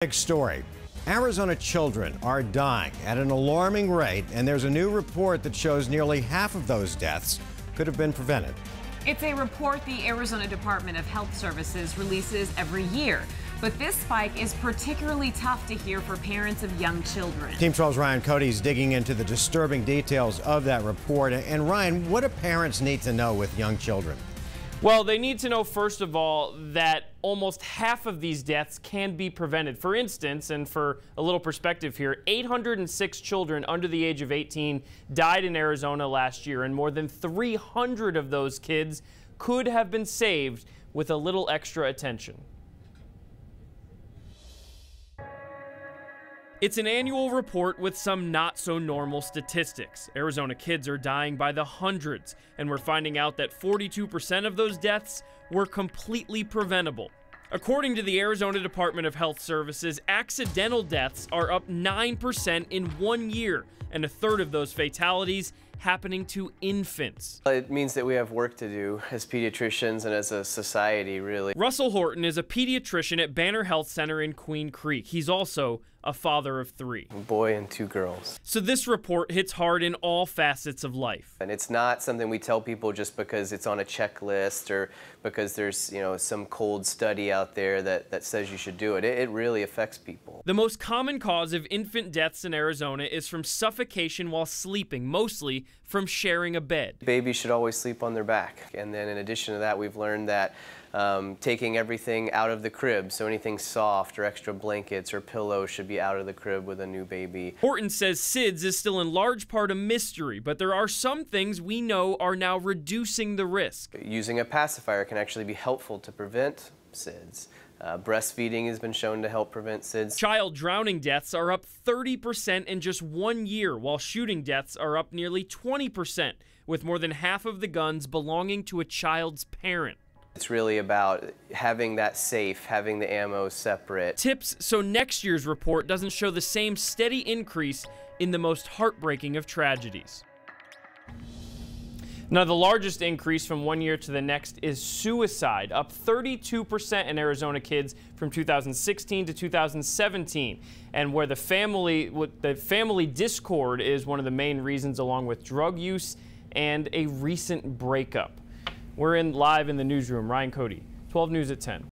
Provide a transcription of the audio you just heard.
Big story. Arizona children are dying at an alarming rate, and there's a new report that shows nearly half of those deaths could have been prevented. It's a report the Arizona Department of Health Services releases every year. But this spike is particularly tough to hear for parents of young children. Team 12's Ryan Cody's digging into the disturbing details of that report. And Ryan, what do parents need to know with young children? Well, they need to know, first of all, that almost half of these deaths can be prevented. For instance, and for a little perspective here, 806 children under the age of 18 died in Arizona last year, and more than 300 of those kids could have been saved with a little extra attention. It's an annual report with some not-so-normal statistics. Arizona kids are dying by the hundreds, and we're finding out that 42% of those deaths were completely preventable. According to the Arizona Department of Health Services, accidental deaths are up 9% in 1 year, and a third of those fatalities happening to infants. It means that we have work to do as pediatricians and as a society, really. Russell Horton is a pediatrician at Banner Health Center in Queen Creek. He's also a father of 3. A boy and 2 girls. So this report hits hard in all facets of life. And it's not something we tell people just because it's on a checklist or because there's, some cold study out there that says you should do it. It really affects people. The most common cause of infant deaths in Arizona is from suffocation while sleeping, mostly from sharing a bed. Babies should always sleep on their back. And then in addition to that, we've learned that taking everything out of the crib, so anything soft or extra blankets or pillows should be out of the crib with a new baby. Horton says SIDS is still in large part a mystery, but there are some things we know are now reducing the risk. Using a pacifier can actually be helpful to prevent SIDS. Breastfeeding has been shown to help prevent SIDS. Child drowning deaths are up 30% in just 1 year, while shooting deaths are up nearly 20%, with more than half of the guns belonging to a child's parent. It's really about having that safe, having the ammo separate. Tips so next year's report doesn't show the same steady increase in the most heartbreaking of tragedies. Now, the largest increase from 1 year to the next is suicide, up 32% in Arizona kids from 2016 to 2017, and where the family discord is one of the main reasons, along with drug use and a recent breakup. We're live in the newsroom. Ryan Cody, 12 News at 10.